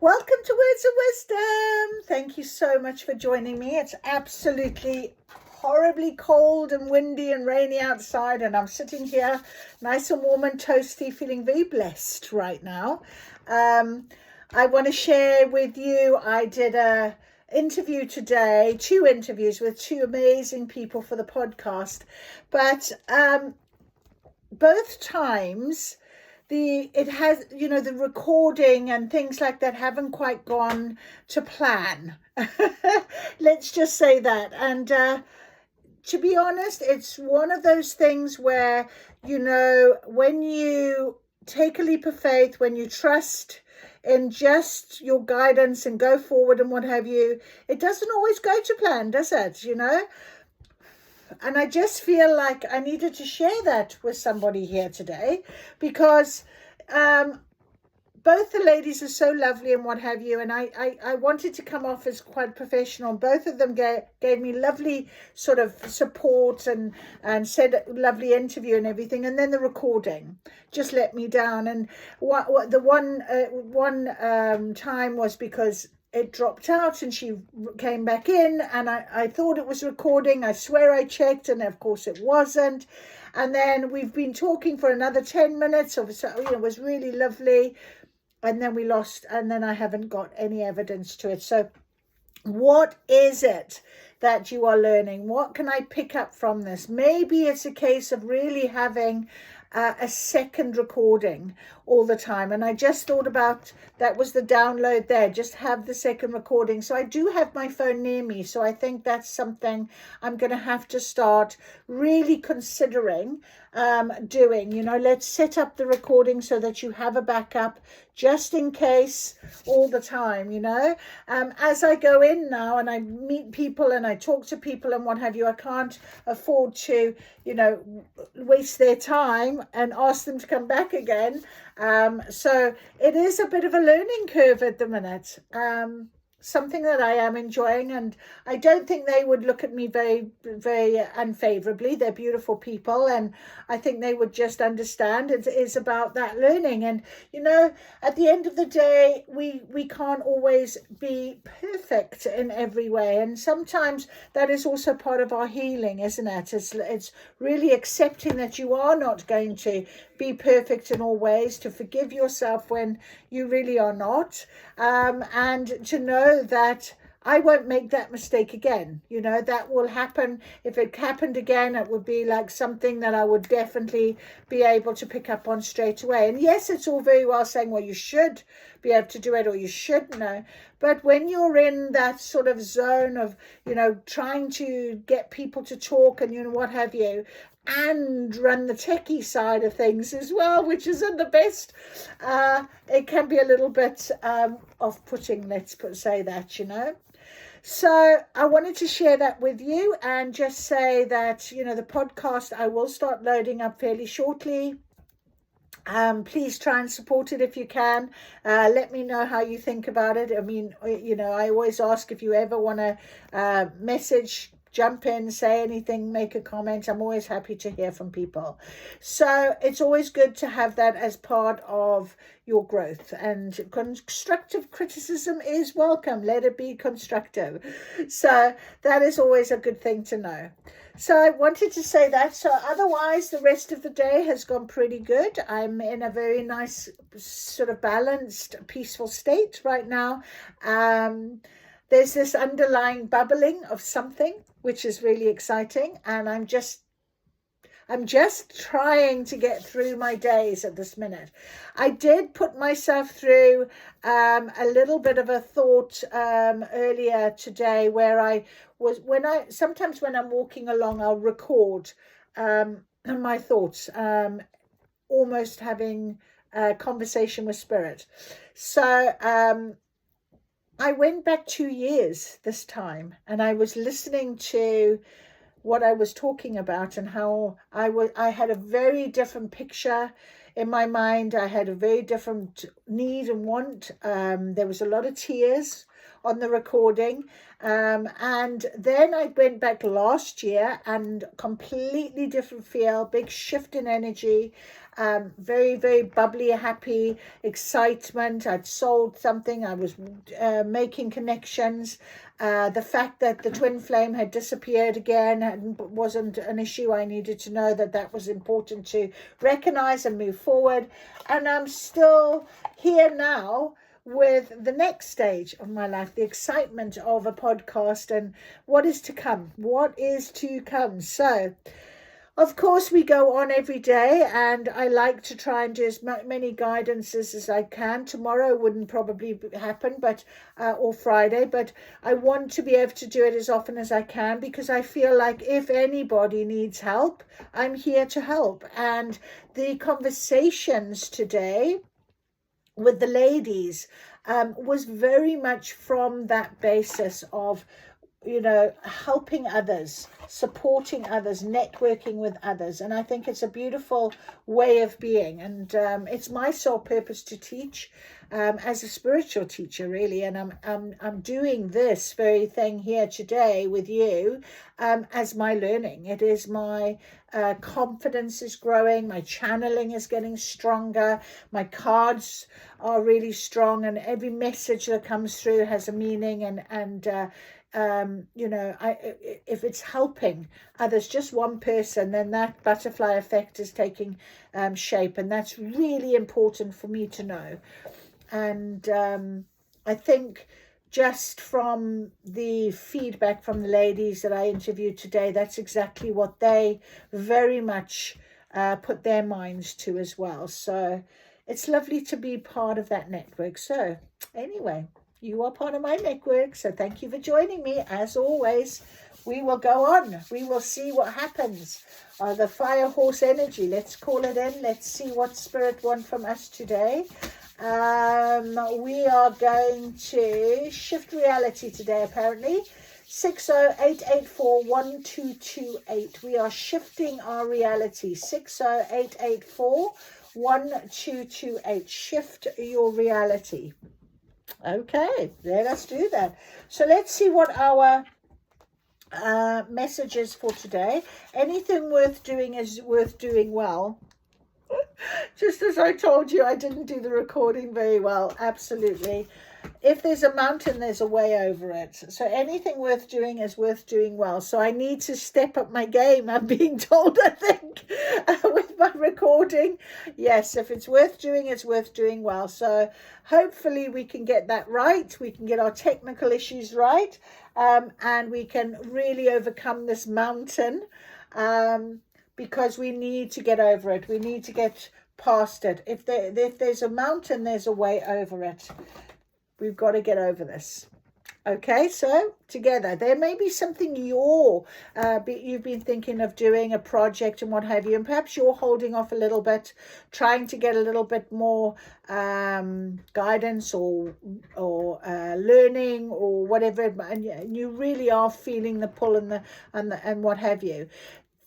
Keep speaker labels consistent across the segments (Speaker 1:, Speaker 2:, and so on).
Speaker 1: Welcome to Words of Wisdom. Thank you so much for joining me. It's absolutely horribly cold and windy and rainy outside, and I'm sitting here nice and warm and toasty, feeling very blessed right now. I want to share with you, I did a interview today, 2 interviews with 2 amazing people for the podcast, but both times it has, the recording and things like that haven't quite gone to plan. Let's just say that. And to be honest, it's one of those things where, when you take a leap of faith, when you trust in just your guidance and go forward and what have you, it doesn't always go to plan, does it? And I just feel like I needed to share that with somebody here today because both the ladies are so lovely and what have you. And I wanted to come off as quite professional. Both of them gave me lovely sort of support and said lovely interview and everything. And then the recording just let me down. And what the one time was because it dropped out and she came back in and I thought it was recording. I swear I checked and of course it wasn't. And then we've been talking for another 10 minutes. It was really lovely. And then we lost, and then I haven't got any evidence to it. So what is it that you are learning? What can I pick up from this? Maybe it's a case of really having a second recording all the time. And I just thought about that was the download there. Just have the second recording. So I do have my phone near me. So I think that's something I'm going to have to start really considering doing. Let's set up the recording so that you have a backup just in case all the time. As I go in now and I meet people and I talk to people and what have you, I can't afford to waste their time and ask them to come back again. So it is a bit of a learning curve at the minute. Something that I am enjoying, and I don't think they would look at me very, very unfavorably. They're beautiful people, and I think they would just understand it is about that learning. And at the end of the day, we can't always be perfect in every way, and sometimes that is also part of our healing, isn't it? It's really accepting that you are not going to be perfect in all ways, to forgive yourself when you really are not, and to know that I won't make that mistake again. That will happen. If it happened again, it would be like something that I would definitely be able to pick up on straight away. And yes, it's all very well saying, well, you should be able to do it or you should know. But when you're in that sort of zone of, trying to get people to talk and, what have you, and run the techie side of things as well, which isn't the best, it can be a little bit off-putting, say that. So I wanted to share that with you and just say that, the podcast I will start loading up fairly shortly. Please try and support it if you can. Let me know how you think about it. I mean, I always ask if you ever want to message, jump in, say anything, make a comment. I'm always happy to hear from people. So it's always good to have that as part of your growth, and constructive criticism is welcome. Let it be constructive. So that is always a good thing to know. So I wanted to say that. So otherwise, the rest of the day has gone pretty good. I'm in a very nice, sort of balanced, peaceful state right now. There's this underlying bubbling of something, which is really exciting. And I'm just trying to get through my days at this minute. I did put myself through a little bit of a thought earlier today where sometimes when I'm walking along, I'll record my thoughts, almost having a conversation with spirit. So I went back 2 years this time, and I was listening to what I was talking about and how I had a very different picture in my mind. I had a very different need and want. There was a lot of tears on the recording. And then I went back last year and completely different feel, big shift in energy. very, very bubbly, happy, excitement. I'd sold something. I was making connections. The fact that the twin flame had disappeared again wasn't an issue. I needed to know that that was important to recognize and move forward. And I'm still here now with the next stage of my life, the excitement of a podcast and what is to come. What is to come? So, of course, we go on every day, and I like to try and do as many guidances as I can. Tomorrow wouldn't probably happen, but or Friday, but I want to be able to do it as often as I can, because I feel like if anybody needs help, I'm here to help. And the conversations today with the ladies was very much from that basis of, you know, helping others, supporting others, networking with others. And I think it's a beautiful way of being. And it's my sole purpose to teach as a spiritual teacher, really. And I'm doing this very thing here today with you as my learning. It is my confidence is growing, my channeling is getting stronger, my cards are really strong, and every message that comes through has a meaning. And you know, if it's helping others, just one person, then that butterfly effect is taking shape, and that's really important for me to know. And I think just from the feedback from the ladies that I interviewed today, that's exactly what they very much put their minds to as well. So it's lovely to be part of that network. So anyway, you are part of my network, so thank you for joining me. As always, we will go on. We will see what happens. The fire horse energy, let's call it in. Let's see what spirit wants from us today. We are going to shift reality today, apparently. 608841228. We are shifting our reality. 608841228. Shift your reality. Okay, let us do that. So let's see what our message is for today. Anything worth doing is worth doing well. Just as I told you, I didn't do the recording very well. Absolutely. If there's a mountain, there's a way over it. So anything worth doing is worth doing well. So I need to step up my game, I'm being told, I think, with my recording. Yes, if it's worth doing, it's worth doing well. So hopefully we can get that right. We can get our technical issues right. And we can really overcome this mountain. Because we need to get over it. We need to get past it. If there's a mountain, there's a way over it. We've got to get over this. Okay, so together, there may be something you've been thinking of doing, a project and what have you, and perhaps you're holding off a little bit, trying to get a little bit more guidance or learning or whatever, and you really are feeling the pull and what have you.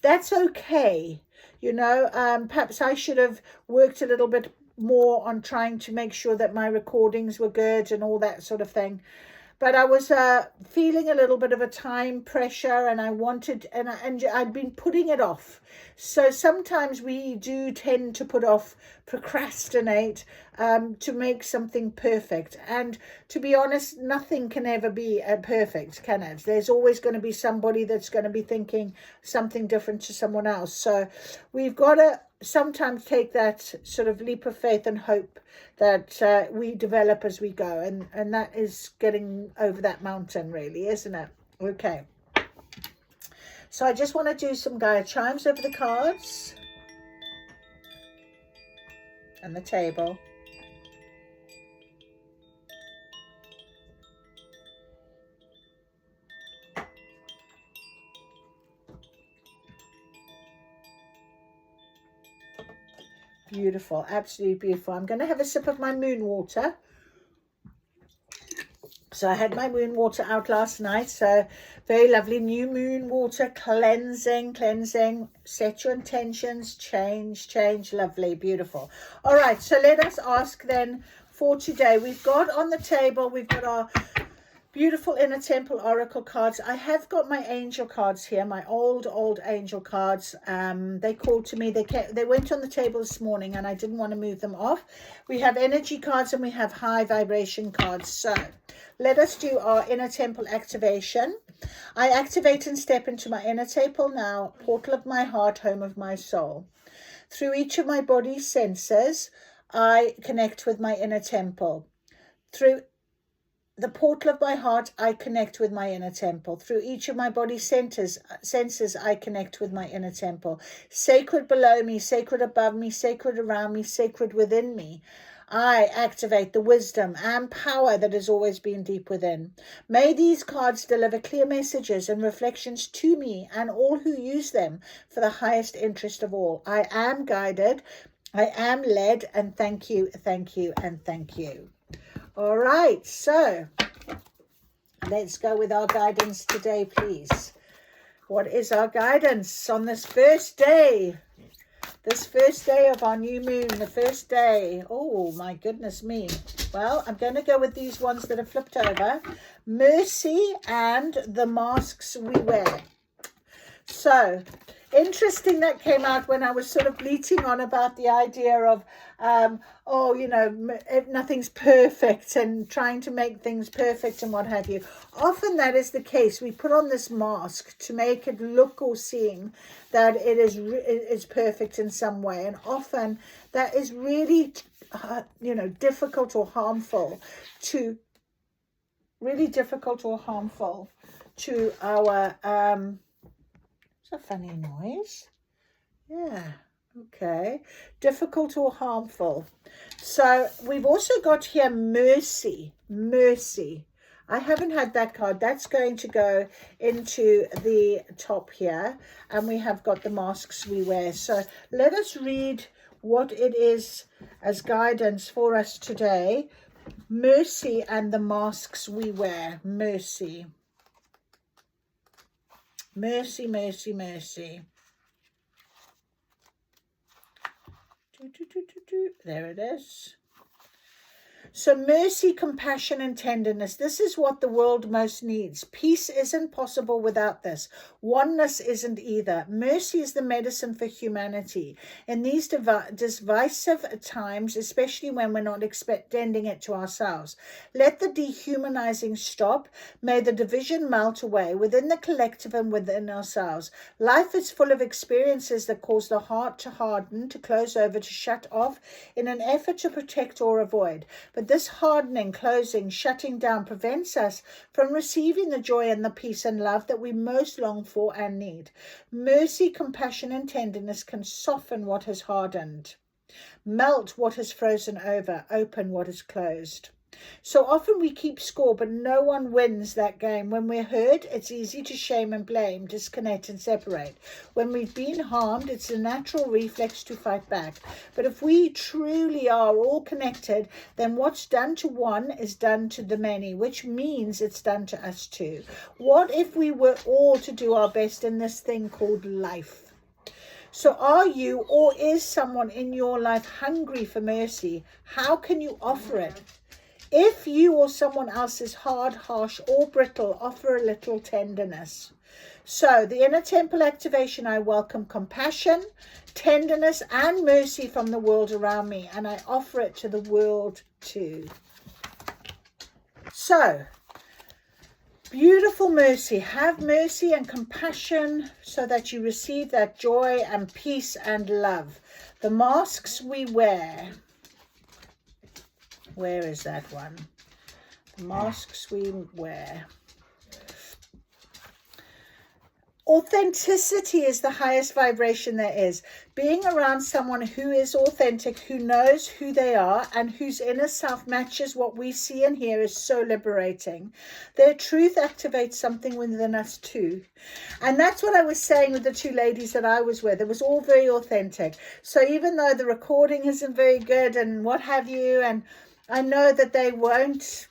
Speaker 1: That's okay. You know, perhaps I should have worked a little bit more on trying to make sure that my recordings were good and all that sort of thing. But I was feeling a little bit of a time pressure, and I wanted, and I'd been putting it off. So sometimes we do tend to put off, procrastinate, to make something perfect. And to be honest, nothing can ever be perfect, can it? There's always going to be somebody that's going to be thinking something different to someone else. So we've got to sometimes take that sort of leap of faith and hope that we develop as we go, and that is getting over that mountain, really, isn't it? Okay, so I just want to do some Gaia chimes over the cards and the table. Beautiful, absolutely beautiful. I'm going to have a sip of my moon water. So I had my moon water out last night. So very lovely new moon water, cleansing. Set your intentions, change. Lovely, beautiful. All right, so let us ask then for today. We've got on the table, we've got our Beautiful Inner Temple Oracle cards. I have got my angel cards here, my old angel cards. They called to me. They went on the table this morning and I didn't want to move them off. We have energy cards and we have high vibration cards. So let us do our Inner Temple activation. I activate and step into my inner temple now, portal of my heart, home of my soul. Through each of my body senses, I connect with my inner temple. Through the portal of my heart, I connect with my inner temple. Through each of my body senses, I connect with my inner temple. Sacred below me, sacred above me, sacred around me, sacred within me. I activate the wisdom and power that has always been deep within. May these cards deliver clear messages and reflections to me and all who use them for the highest interest of all. I am guided, I am led, and thank you, thank you, and thank you. All right, so let's go with our guidance today, please. What is our guidance on this first day? This first day of our new moon, the first day. Oh, my goodness me. Well, I'm going to go with these ones that are flipped over. Mercy and the masks we wear. So, interesting that came out when I was sort of bleating on about the idea of, nothing's perfect and trying to make things perfect and what have you. Often that is the case. We put on this mask to make it look or seem that it is perfect in some way. And often that is really, difficult or harmful to our, it's a funny noise. Yeah. Okay. Difficult or harmful. So we've also got here mercy. Mercy. I haven't had that card. That's going to go into the top here. And we have got the masks we wear. So let us read what it is as guidance for us today. Mercy and the masks we wear. Mercy. Mercy, mercy, mercy. There it is. So mercy, compassion, and tenderness. This is what the world most needs. Peace isn't possible without this. Oneness isn't either. Mercy is the medicine for humanity. In these divisive times, especially when we're not extending it to ourselves, let the dehumanizing stop. May the division melt away within the collective and within ourselves. Life is full of experiences that cause the heart to harden, to close over, to shut off in an effort to protect or avoid. But this hardening, closing, shutting down prevents us from receiving the joy and the peace and love that we most long for and need. Mercy, compassion, and tenderness can soften what has hardened, melt what has frozen over, open what is closed. So often we keep score, but no one wins that game. When we're hurt, it's easy to shame and blame, disconnect and separate. When we've been harmed, it's a natural reflex to fight back. But if we truly are all connected, then what's done to one is done to the many, which means it's done to us too. What if we were all to do our best in this thing called life? So are you or is someone in your life hungry for mercy? How can you offer it? If you or someone else is hard, harsh, or brittle, offer a little tenderness. So the inner temple activation, I welcome compassion, tenderness, and mercy from the world around me, and I offer it to the world too. So, beautiful mercy. Have mercy and compassion so that you receive that joy and peace and love. The masks we wear. Where is that one? The masks we wear. Authenticity is the highest vibration there is. Being around someone who is authentic, who knows who they are, and whose inner self matches what we see and hear is so liberating. Their truth activates something within us too. And that's what I was saying with the two ladies that I was with. It was all very authentic. So even though the recording isn't very good and what have you, and I know that they won't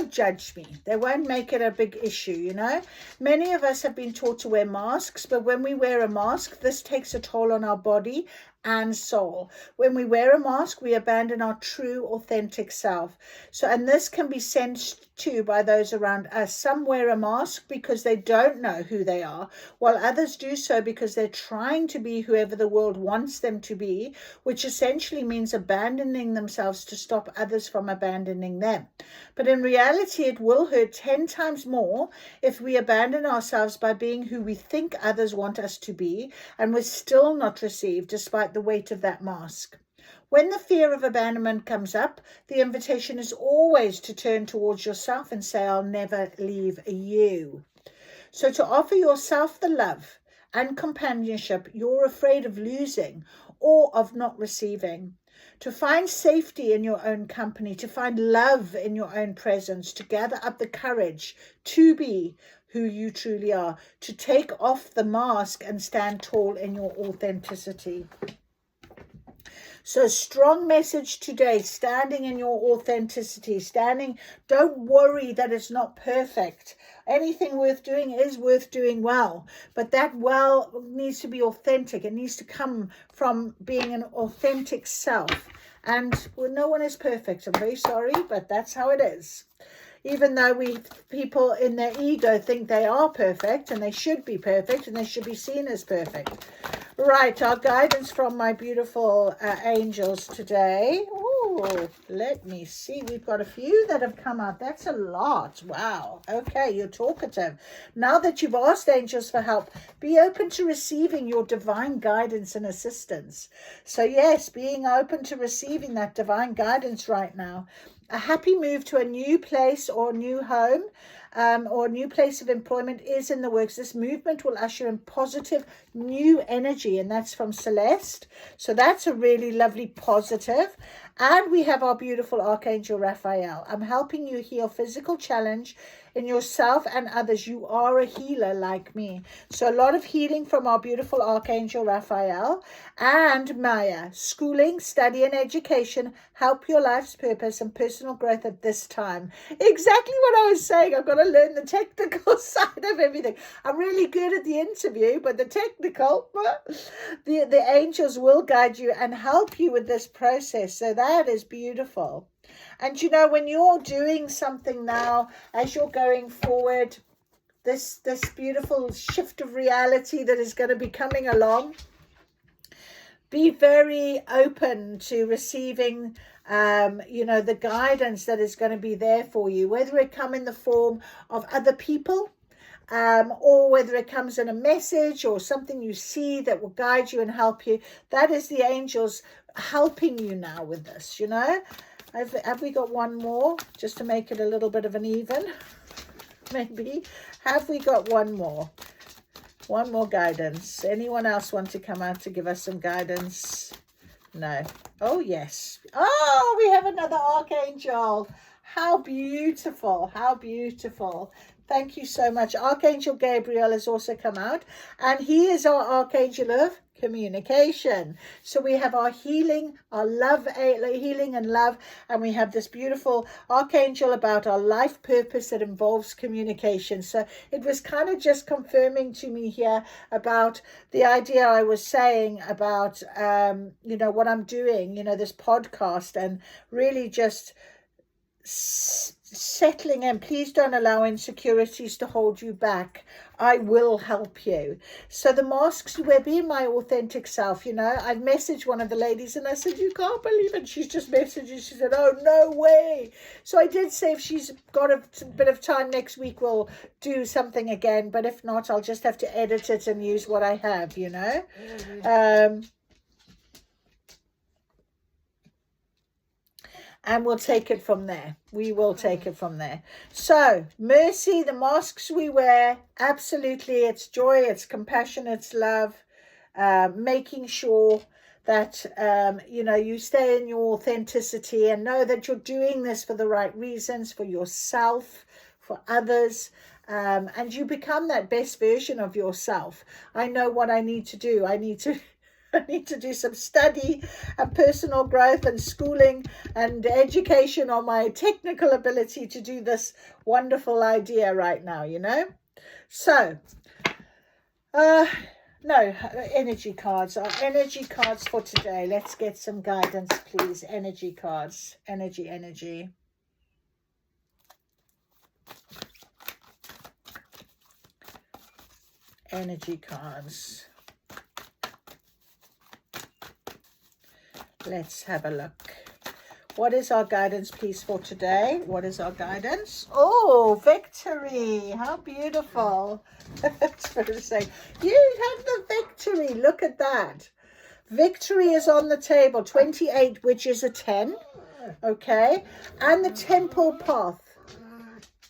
Speaker 1: judge me. They won't make it a big issue, you know. Many of us have been taught to wear masks, but when we wear a mask, this takes a toll on our body and soul. When we wear a mask, we abandon our true, authentic self. So, and this can be sensed to by those around us. Some wear a mask because they don't know who they are, while others do so because they're trying to be whoever the world wants them to be, which essentially means abandoning themselves to stop others from abandoning them. But in reality, it will hurt 10 times more if we abandon ourselves by being who we think others want us to be, and we're still not received despite the weight of that mask. When the fear of abandonment comes up, the invitation is always to turn towards yourself and say, I'll never leave you. So to offer yourself the love and companionship you're afraid of losing or of not receiving. To find safety in your own company, to find love in your own presence, to gather up the courage to be who you truly are, to take off the mask and stand tall in your authenticity. So strong message today, standing in your authenticity, don't worry that it's not perfect. Anything worth doing is worth doing well, but that well needs to be authentic. It needs to come from being an authentic self. And well, no one is perfect. I'm very sorry, but that's how it is. Even though people in their ego think they are perfect and they should be perfect and they should be seen as perfect. Right, our guidance from my beautiful angels today. Oh, let me see. We've got a few that have come out. That's a lot. Wow. Okay, you're talkative. Now that you've asked angels for help, be open to receiving your divine guidance and assistance. So yes, being open to receiving that divine guidance right now. A happy move to a new place or new home or a new place of employment is in the works. This movement will usher in positive new energy, and that's from Celeste. So that's a really lovely positive. And we have our beautiful Archangel Raphael. I'm helping you heal physical challenge in yourself and others. You are a healer like me. So a lot of healing from our beautiful Archangel Raphael. And Maya, schooling, study and education help your life's purpose and personal growth at this time. Exactly what I was saying. I've got to learn the technical side of everything. I'm really good at the interview, but the technical, the angels will guide you and help you with this process. So that is beautiful. And you know, when you're doing something now, as you're going forward, this beautiful shift of reality that is going to be coming along, be very open to receiving the guidance that is going to be there for you, whether it come in the form of other people or whether it comes in a message or something you see that will guide you and help you. That is the angels helping you now with this, you know. Have we got one more just to make it a little bit of an even? Maybe. Have we got one more? One more guidance. Anyone else want to come out to give us some guidance? No. Oh, yes. Oh, we have another archangel. How beautiful. How beautiful. Thank you so much. Archangel Gabriel has also come out, and he is our archangel of communication. So we have our healing, our love, healing and love, and we have this beautiful archangel about our life purpose that involves communication. So it was kind of just confirming to me here about the idea I was saying about what I'm doing, this podcast, and really just settling in. Please don't allow insecurities to hold you back. I will help you. So the masks you wear, be my authentic self. I'd messaged one of the ladies and I said, you can't believe it. She's just messaged. She said, oh, no way. So I did say if she's got a bit of time next week, we'll do something again. But if not, I'll just have to edit it and use what I have, And we'll take it from there. We will take it from there. So, mercy, the masks we wear, absolutely, it's joy, it's compassion, it's love. Making sure that, you stay in your authenticity and know that you're doing this for the right reasons, for yourself, for others. And you become that best version of yourself. I know what I need to do. I need to do some study and personal growth and schooling and education on my technical ability to do this wonderful idea right now, So, no, energy cards. Our energy cards for today. Let's get some guidance, please. Energy cards. Energy. energy cards. Let's have a look. What is our guidance piece for today? What is our guidance? Oh, victory. How beautiful. Spirit is saying, you have the victory. Look at that. Victory is on the table. 28, which is a 10. Okay. And the temple path.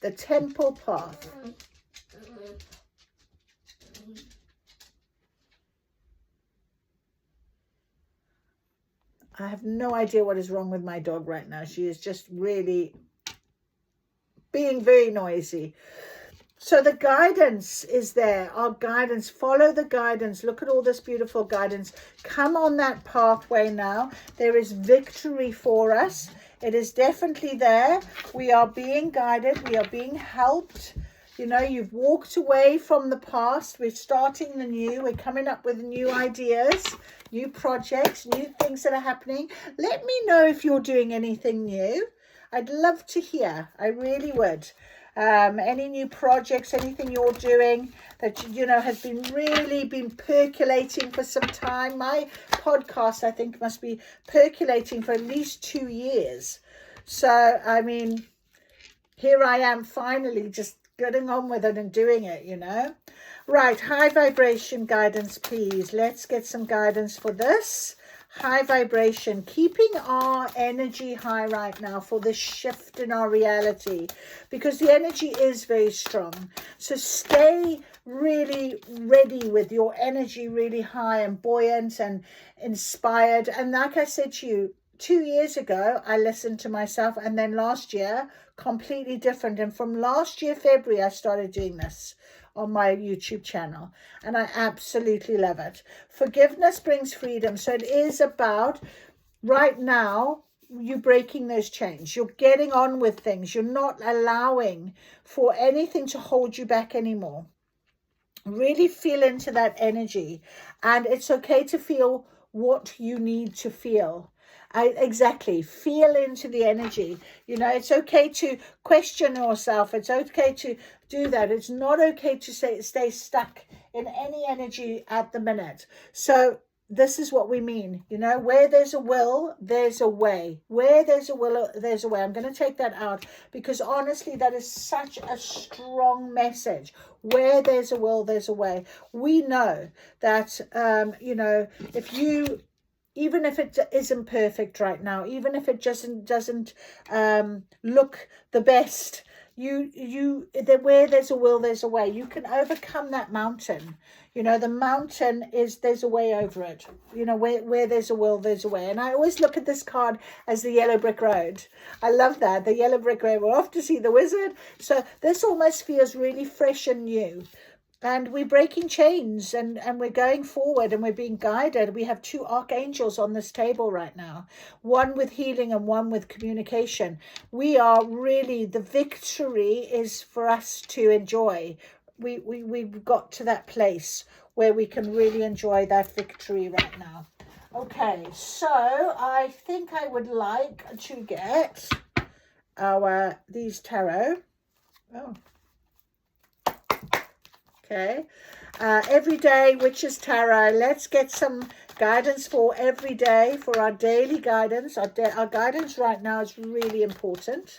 Speaker 1: The temple path. I have no idea what is wrong with my dog right now. She is just really being very noisy. So the guidance is there. Our guidance. Follow the guidance. Look at all this beautiful guidance. Come on that pathway now. There is victory for us. It is definitely there. We are being guided. We are being helped. You know, you've walked away from the past. We're starting the new. We're coming up with new ideas, new projects, new things that are happening. Let me know if you're doing anything new. I'd love to hear. I really would. Any new projects, anything you're doing that, you know, has been really been percolating for some time. My podcast, I think, must be percolating for at least 2 years. So, I mean, here I am finally just getting on with it and doing it, you know. Right, high vibration guidance, please. Let's get some guidance for this. High vibration, keeping our energy high right now for this shift in our reality, because the energy is very strong. So stay really ready with your energy really high and buoyant and inspired. And like I said to you, 2 years ago, I listened to myself, and then last year, completely different. And from last year, February, I started doing this on my YouTube channel, and I absolutely love it. Forgiveness brings freedom. So it is about right now you breaking those chains. You're getting on with things. You're not allowing for anything to hold you back anymore. Really feel into that energy, and it's okay to feel what you need to feel. Exactly. Feel into the energy. You know, it's okay to question yourself. It's okay to do that. It's not okay to stay stuck in any energy at the minute. So this is what we mean. You know, where there's a will, there's a way. Where there's a will, there's a way. I'm going to take that out because honestly, that is such a strong message. Where there's a will, there's a way. We know that, you know, even if it isn't perfect right now, even if it doesn't look the best, where there's a will, there's a way. You can overcome that mountain. You know, the mountain there's a way over it. You know, where there's a will, there's a way. And I always look at this card as the yellow brick road. I love that, the yellow brick road. We're off to see the wizard. So this almost feels really fresh and new. And we're breaking chains and we're going forward and we're being guided. We have 2 archangels on this table right now, one with healing and one with communication. We are really, the victory is for us to enjoy. We've got to that place where we can really enjoy that victory right now. Okay, so I think I would like to get these tarot. Oh. Okay, everyday witches tarot. Let's get some guidance for every day, for our daily guidance. Our guidance right now is really important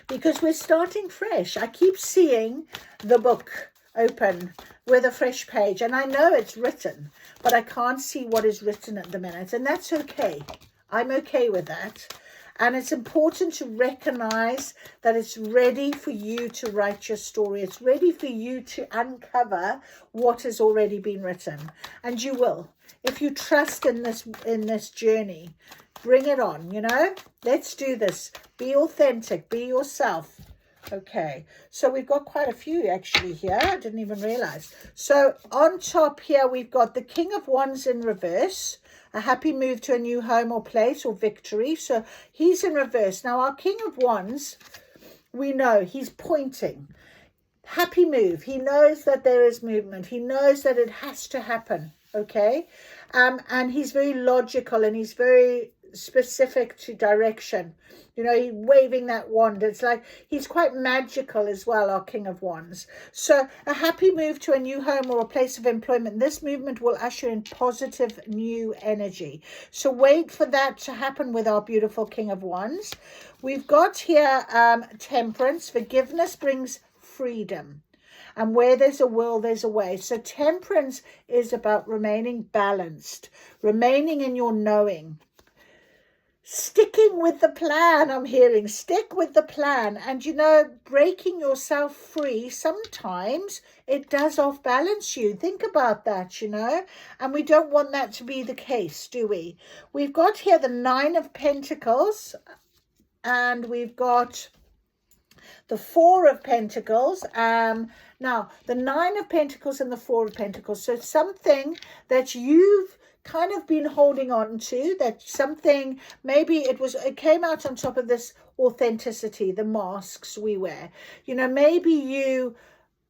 Speaker 1: because we're starting fresh. I keep seeing the book open with a fresh page, and I know it's written, but I can't see what is written at the minute, and that's okay. I'm okay with that. And it's important to recognize that it's ready for you to write your story. It's ready for you to uncover what has already been written. And you will. If you trust in this journey, bring it on, you know. Let's do this. Be authentic. Be yourself. Okay. So we've got quite a few actually here. I didn't even realize. So on top here, we've got the King of Wands in reverse. A happy move to a new home or place or victory. So he's in reverse. Now our King of Wands, we know he's pointing. Happy move. He knows that there is movement. He knows that it has to happen. Okay. And he's very logical and he's very specific to direction. You know, he's waving that wand. It's like he's quite magical as well, our King of Wands. So a happy move to a new home or a place of employment. This movement will usher in positive new energy. So wait for that to happen with our beautiful King of Wands. We've got here temperance. Forgiveness brings freedom. And where there's a will, there's a way. So temperance is about remaining balanced, remaining in your knowing, sticking with the plan. I'm hearing stick with the plan. And, you know, breaking yourself free, sometimes it does off balance you. Think about that, you know, and we don't want that to be the case, do we? We've got here the 9 of Pentacles, and we've got the 4 of Pentacles. Now, the 9 of Pentacles and the 4 of Pentacles. So something that you've kind of been holding on to, that something, maybe it came out on top of this authenticity, the masks we wear. You know, maybe you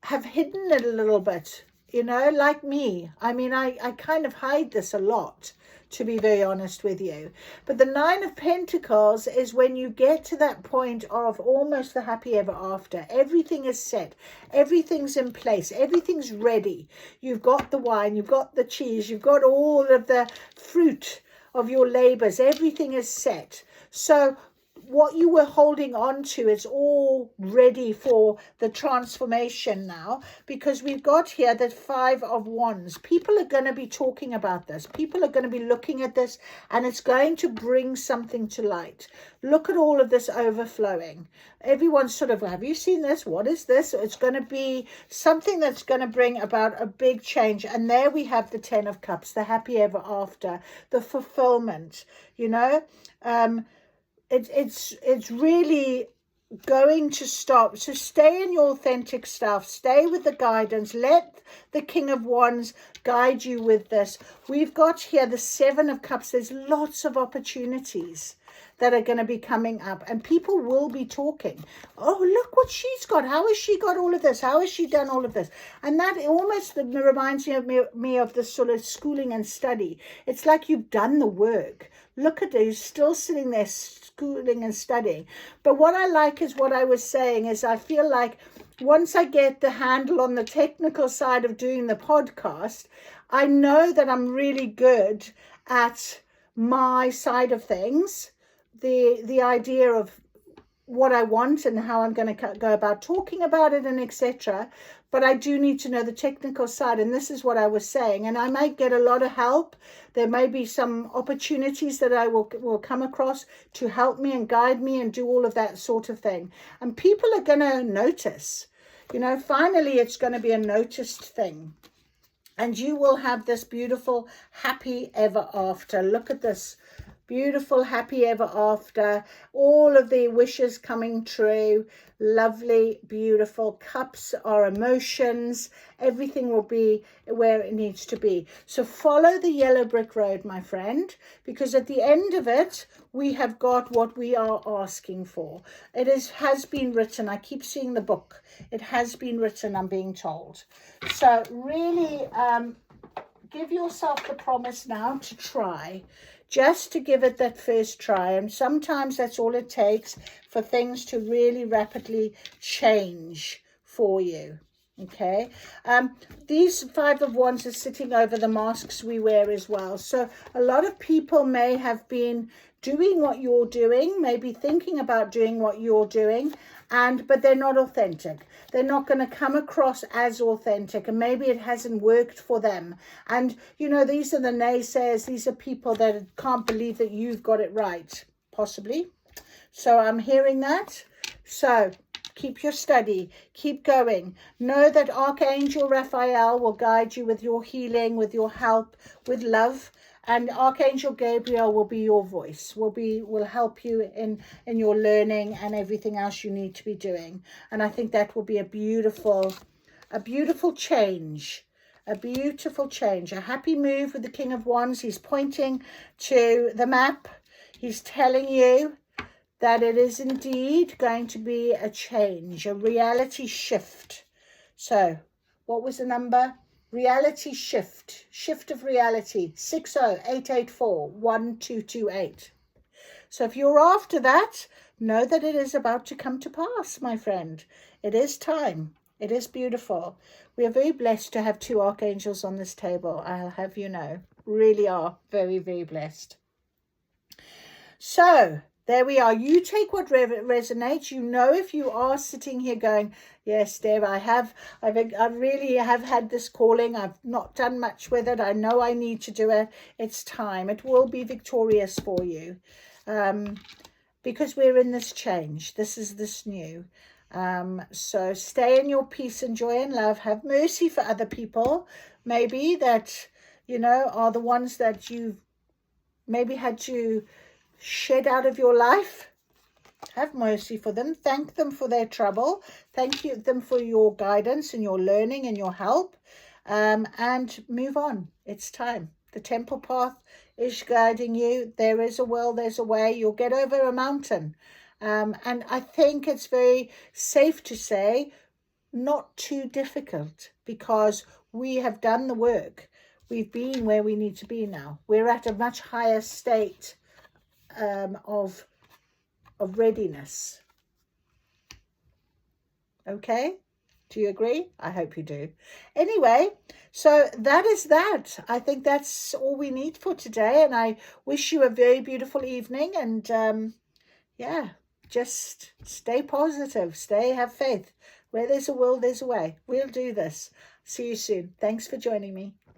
Speaker 1: have hidden it a little bit, you know, like me. I mean, I kind of hide this a lot, to be very honest with you. But the 9 of Pentacles is when you get to that point of almost the happy ever after. Everything is set. Everything's in place. Everything's ready. You've got the wine. You've got the cheese. You've got all of the fruit of your labors. Everything is set. So what you were holding on to is all ready for the transformation now, because we've got here the 5 of Wands. People are going to be talking about this. People are going to be looking at this, and it's going to bring something to light. Look at all of this overflowing. Everyone's sort of, have you seen this? What is this? It's going to be something that's going to bring about a big change. And there we have the 10 of Cups, the happy ever after, the fulfillment, you know. It's really going to stop. So stay in your authentic stuff. Stay with the guidance. Let the King of Wands guide you with this. We've got here the 7 of Cups. There's lots of opportunities that are going to be coming up, and people will be talking. Oh, look what she's got. How has she got all of this? How has she done all of this? And that almost reminds me of this sort of schooling and study. It's like you've done the work. Look at it. You're still sitting there schooling and studying. But what I like is what I was saying is I feel like once I get the handle on the technical side of doing the podcast, I know that I'm really good at my side of things. The idea of what I want and how I'm going to go about talking about it and etc. But I do need to know the technical side, and this is what I was saying. And I might get a lot of help. There may be some opportunities that I will come across to help me and guide me and do all of that sort of thing. And people are going to notice. You know, finally it's going to be a noticed thing. And you will have this beautiful happy ever after. Look at this. Beautiful, happy ever after. All of the wishes coming true. Lovely, beautiful. Cups are emotions. Everything will be where it needs to be. So follow the yellow brick road, my friend, because at the end of it, we have got what we are asking for. It has been written. I keep seeing the book. It has been written, I'm being told. So really give yourself the promise now to try. Just to give it that first try. And sometimes that's all it takes for things to really rapidly change for you. Okay. These 5 of Wands are sitting over the masks we wear as well. So a lot of people may have been doing what you're doing, maybe thinking about doing what you're doing, but they're not authentic. They're not going to come across as authentic, and maybe it hasn't worked for them. And, you know, these are the naysayers. These are people that can't believe that you've got it right, possibly. So I'm hearing that. So keep your study, keep going. Know that Archangel Raphael will guide you with your healing, with your help, with love. And Archangel Gabriel will be your voice, will help you in your learning and everything else you need to be doing. And I think that will be a beautiful change. A beautiful change. A happy move with the King of Wands. He's pointing to the map. He's telling you that it is indeed going to be a change, a reality shift. So, what was the number? Reality shift of reality, 60884-1228. So if you're after that, know that it is about to come to pass, my friend. It is time. It is beautiful. We are very blessed to have two archangels on this table. I'll have you know. Really are very, very blessed. So there we are. You take what resonates. You know, if you are sitting here going, yes, Deb, I really have had this calling. I've not done much with it. I know I need to do it. It's time. It will be victorious for you, because we're in this change. This is this new. So stay in your peace and joy and love. Have mercy for other people, maybe that, you know, are the ones that you've maybe had to shed out of your life. Have mercy for them. Thank them for their trouble. Thank them for your guidance and your learning and your help, and move on. It's time. The temple path is guiding you. There is a will, there's a way. You'll get over a mountain, and I think it's very safe to say not too difficult, because we have done the work. We've been where we need to be now. We're at a much higher state of readiness. Okay, do you agree? I hope you do. Anyway, so that is that. I think that's all we need for today, and I wish you a very beautiful evening. And yeah, just stay positive, have faith. Where there's a will, there's a way. We'll do this. See you soon. Thanks for joining me.